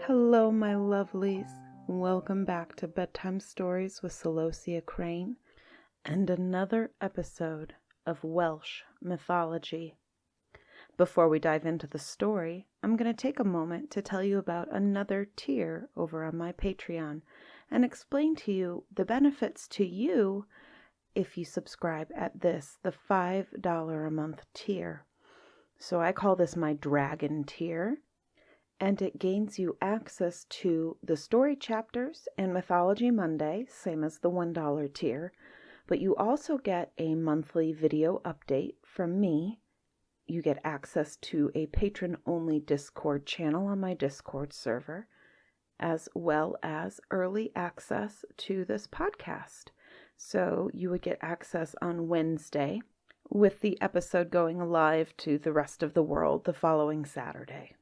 Hello, my lovelies. Welcome back to Bedtime Stories with Celosia Crane and another episode of Welsh mythology. Before we dive into the story, I'm going to take a moment to tell you about another tier over on my Patreon and explain to you the benefits to you if you subscribe at the $5 a month tier. So I call this my Dragon tier. And it gains you access to the story chapters and Mythology Monday, same as the $1 tier. But you also get a monthly video update from me. You get access to a patron-only Discord channel on my Discord server, as well as early access to this podcast. So you would get access on Wednesday, with the episode going live to the rest of the world the following Saturday.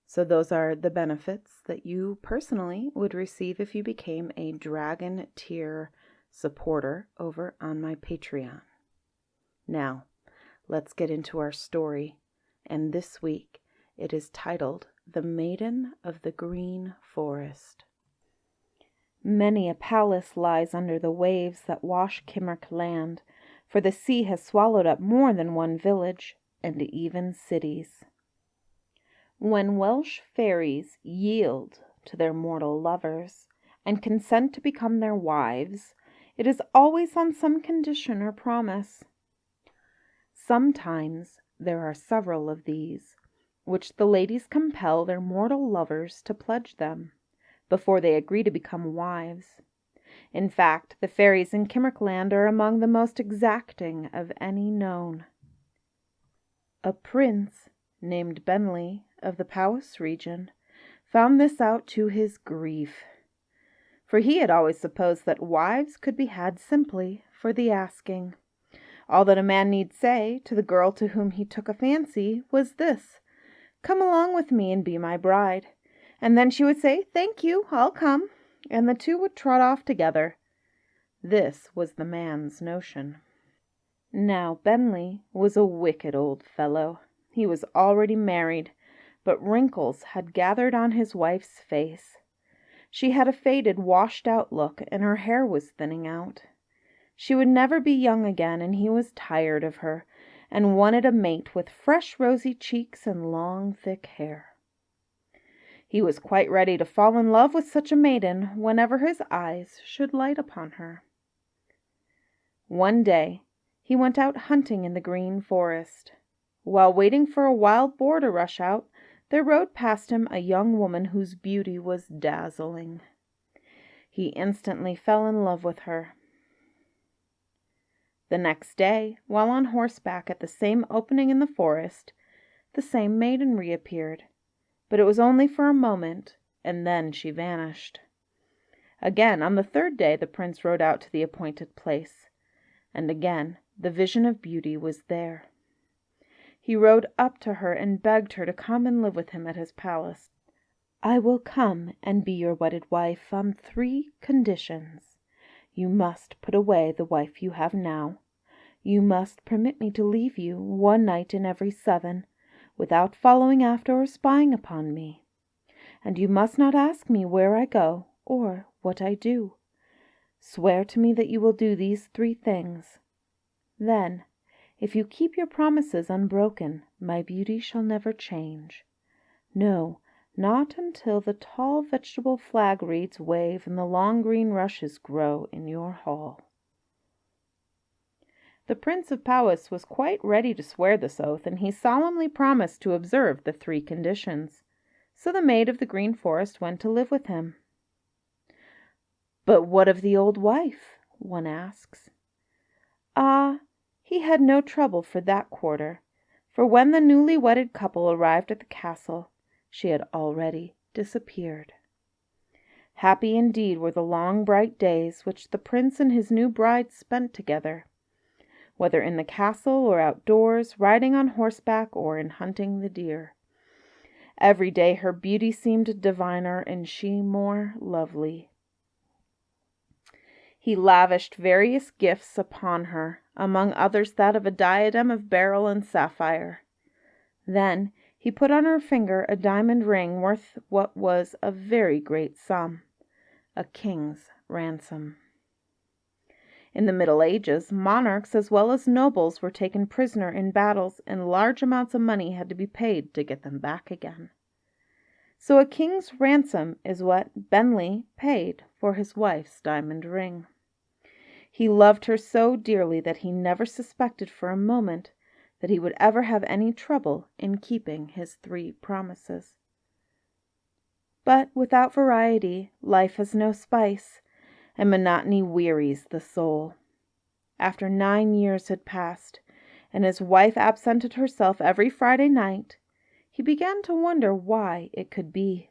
So those are the benefits that you personally would receive if you became a Dragon tier supporter over on my Patreon. Now, let's get into our story. And this week, it is titled The Maiden of the Green Forest. Many a palace lies under the waves that wash Cymric land, for the sea has swallowed up more than one village, and even cities. When Welsh fairies yield to their mortal lovers and consent to become their wives, it is always on some condition or promise. Sometimes there are several of these, which the ladies compel their mortal lovers to pledge them, before they agree to become wives. In fact, the fairies in Cymric land are among the most exacting of any known. A prince named Benley of the Powys region found this out to his grief, for he had always supposed that wives could be had simply for the asking. All that a man need say to the girl to whom he took a fancy was this: "Come along with me and be my bride." And then she would say, "Thank you, I'll come," and the two would trot off together. This was the man's notion. Now Benley was a wicked old fellow. He was already married, but wrinkles had gathered on his wife's face. She had a faded, washed-out look, and her hair was thinning out. She would never be young again, and he was tired of her, and wanted a mate with fresh rosy cheeks and long, thick hair. He was quite ready to fall in love with such a maiden whenever his eyes should light upon her. One day he went out hunting in the Green Forest. While waiting for a wild boar to rush out, there rode past him a young woman whose beauty was dazzling. He instantly fell in love with her. The next day, while on horseback at the same opening in the forest, the same maiden reappeared, but it was only for a moment, and then she vanished. Again, on the third day, the prince rode out to the appointed place, and again the vision of beauty was there. He rode up to her and begged her to come and live with him at his palace. "I will come and be your wedded wife on 3 conditions. You must put away the wife you have now. You must permit me to leave you 1 night in every 7, without following after or spying upon me. And you must not ask me where I go or what I do. Swear to me that you will do these 3 things. Then, if you keep your promises unbroken, my beauty shall never change. No, not until the tall vegetable flag reeds wave and the long green rushes grow in your hall." The Prince of Powys was quite ready to swear this oath, and he solemnly promised to observe the 3 conditions. So the maid of the Green Forest went to live with him. "But what of the old wife?" one asks. Ah, he had no trouble for that quarter, for when the newly wedded couple arrived at the castle, she had already disappeared. Happy indeed were the long, bright days which the prince and his new bride spent together, whether in the castle or outdoors, riding on horseback or in hunting the deer. Every day her beauty seemed diviner and she more lovely. He lavished various gifts upon her, among others that of a diadem of beryl and sapphire. Then he put on her finger a diamond ring worth what was a very great sum, a king's ransom. In the Middle Ages, monarchs as well as nobles were taken prisoner in battles, and large amounts of money had to be paid to get them back again. So a king's ransom is what Bentley paid for his wife's diamond ring. He loved her so dearly that he never suspected for a moment that he would ever have any trouble in keeping his 3 promises. But without variety, life has no spice, and monotony wearies the soul. After 9 years had passed, and his wife absented herself every Friday night, he began to wonder why it could be.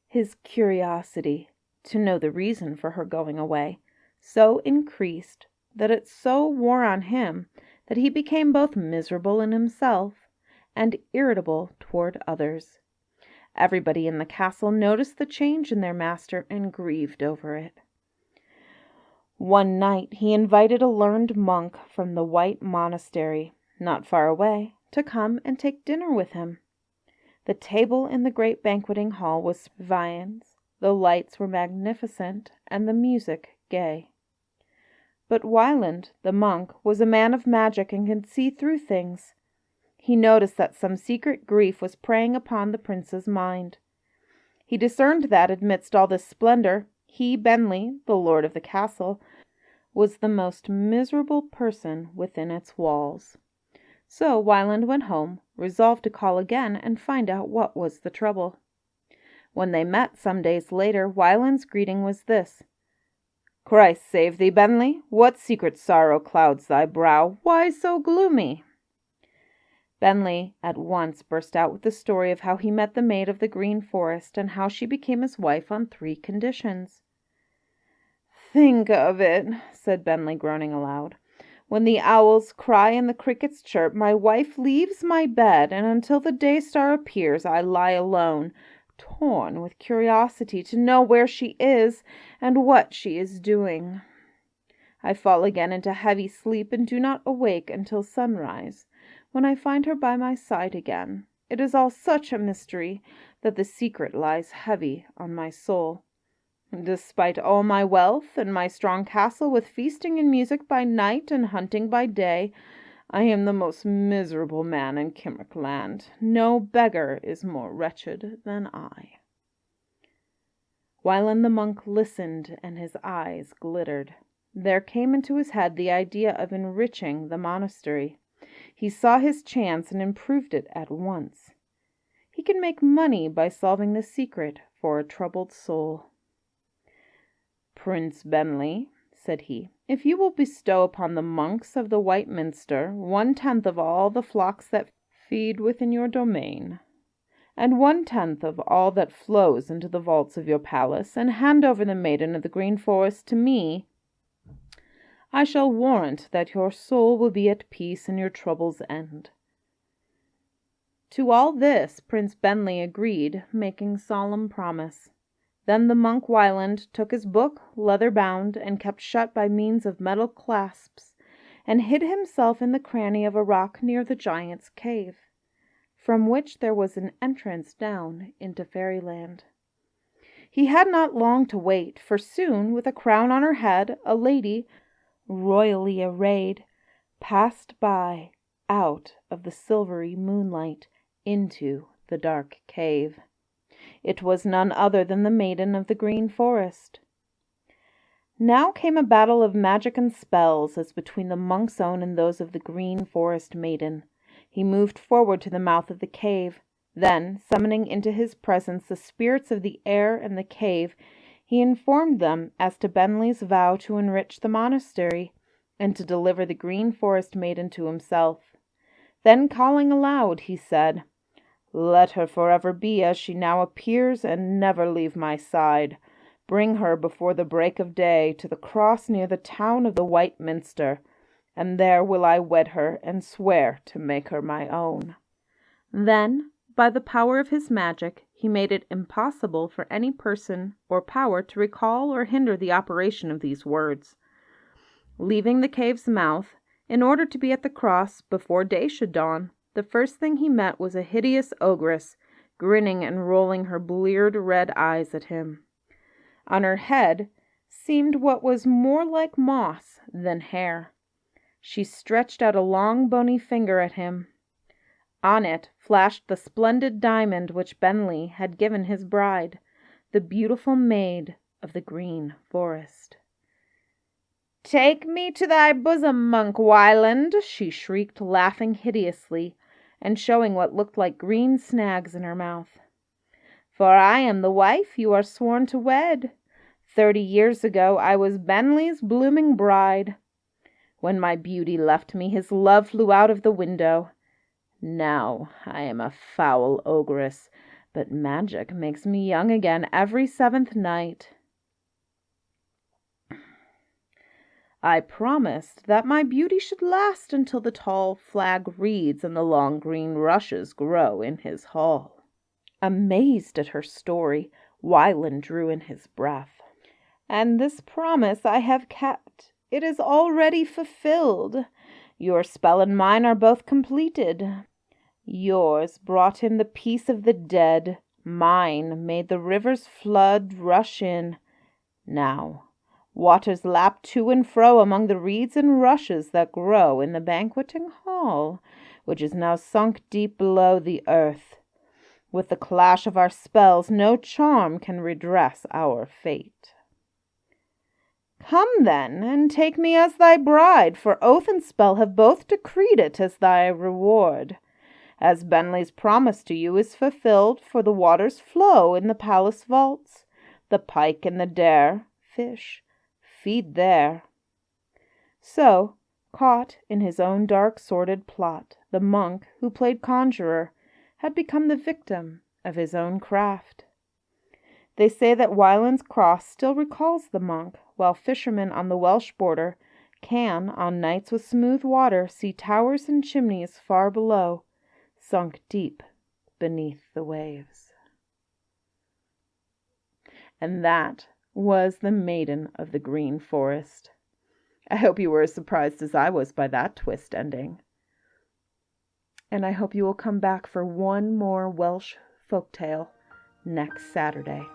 His curiosity to know the reason for her going away so increased that it so wore on him that he became both miserable in himself and irritable toward others. Everybody in the castle noticed the change in their master and grieved over it. One night he invited a learned monk from the White Monastery, not far away, to come and take dinner with him. The table in the great banqueting hall was viands, the lights were magnificent, and the music gay. But Wieland, the monk, was a man of magic and could see through things. He noticed that some secret grief was preying upon the prince's mind. He discerned that, amidst all this splendor, he, Bentley, the lord of the castle, was the most miserable person within its walls. So Wieland went home, resolved to call again and find out what was the trouble. When they met some days later, Wieland's greeting was this: "Christ save thee, Bentley! What secret sorrow clouds thy brow? Why so gloomy?" Bentley at once burst out with the story of how he met the Maid of the Green Forest, and how she became his wife on 3 conditions. "Think of it," said Bentley, groaning aloud. "When the owls cry and the crickets chirp, my wife leaves my bed, and until the day-star appears I lie alone, torn with curiosity to know where she is and what she is doing. I fall again into heavy sleep and do not awake until sunrise, when I find her by my side again. It is all such a mystery that the secret lies heavy on my soul. Despite all my wealth and my strong castle, with feasting and music by night and hunting by day, I am the most miserable man in Kimrick land. No beggar is more wretched than I." Wieland the monk listened, and his eyes glittered. There came into his head the idea of enriching the monastery. He saw his chance and improved it at once. He could make money by solving the secret for a troubled soul. "Prince Bentley," said he, "if you will bestow upon the monks of the White Minster 1/10 of all the flocks that feed within your domain, and 1/10 of all that flows into the vaults of your palace, and hand over the Maiden of the Green Forest to me, I shall warrant that your soul will be at peace and your troubles end." To all this Prince Bentley agreed, making solemn promise. Then the monk Wieland took his book, leather-bound, and kept shut by means of metal clasps, and hid himself in the cranny of a rock near the giant's cave, from which there was an entrance down into fairyland. He had not long to wait, for soon, with a crown on her head, a lady, royally arrayed, passed by, out of the silvery moonlight, into the dark cave. It was none other than the Maiden of the Green Forest. Now came a battle of magic and spells, as between the monk's own and those of the Green Forest Maiden. He moved forward to the mouth of the cave. Then, summoning into his presence the spirits of the air and the cave, he informed them as to Bentley's vow to enrich the monastery, and to deliver the Green Forest Maiden to himself. Then, calling aloud, he said, "Let her forever be as she now appears, and never leave my side. Bring her before the break of day to the cross near the town of the White Minster, and there will I wed her and swear to make her my own." Then, by the power of his magic, he made it impossible for any person or power to recall or hinder the operation of these words. Leaving the cave's mouth, in order to be at the cross before day should dawn, the first thing he met was a hideous ogress, grinning and rolling her bleared red eyes at him. On her head seemed what was more like moss than hair. She stretched out a long bony finger at him. On it flashed the splendid diamond which Bentley had given his bride, the beautiful maid of the green forest. "Take me to thy bosom, monk Wieland," she shrieked, laughing hideously, and showing what looked like green snags in her mouth. "For I am the wife you are sworn to wed. 30 years ago I was Bentley's blooming bride. When my beauty left me, his love flew out of the window. Now I am a foul ogress, but magic makes me young again every 7th night. I promised that my beauty should last until the tall flag reeds and the long green rushes grow in his hall." Amazed at her story, Wieland drew in his breath. "And this promise I have kept. It is already fulfilled. Your spell and mine are both completed. Yours brought him the peace of the dead. Mine made the river's flood rush in. Now waters lap to and fro among the reeds and rushes that grow in the banqueting hall, which is now sunk deep below the earth. With the clash of our spells, no charm can redress our fate. Come then, and take me as thy bride, for oath and spell have both decreed it as thy reward. As Bentley's promise to you is fulfilled, for the waters flow in the palace vaults, the pike and the dare, fish, feed there." So, caught in his own dark sordid plot, the monk, who played conjurer, had become the victim of his own craft. They say that Wieland's cross still recalls the monk, while fishermen on the Welsh border can, on nights with smooth water, see towers and chimneys far below, sunk deep beneath the waves. And that was the Maiden of the Green Forest. I hope you were as surprised as I was by that twist ending. And I hope you will come back for one more Welsh folktale next Saturday.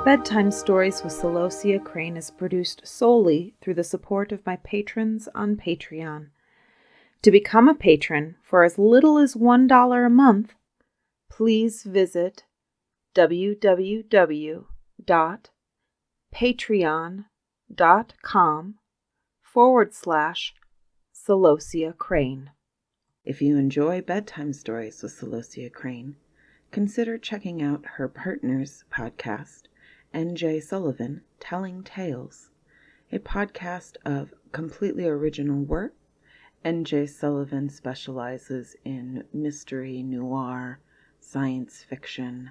Bedtime Stories with Celosia Crane is produced solely through the support of my patrons on Patreon. To become a patron for as little as $1 a month, please visit www.patreon.com/Celosia Crane. If you enjoy Bedtime Stories with Celosia Crane, consider checking out her partner's podcast, N.J. Sullivan Telling Tales, a podcast of completely original work. N.J. Sullivan specializes in mystery, noir, science fiction,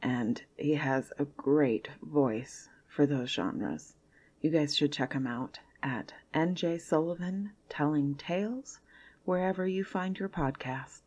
and he has a great voice for those genres. You guys should check him out at N.J. Sullivan Telling Tales, wherever you find your podcasts.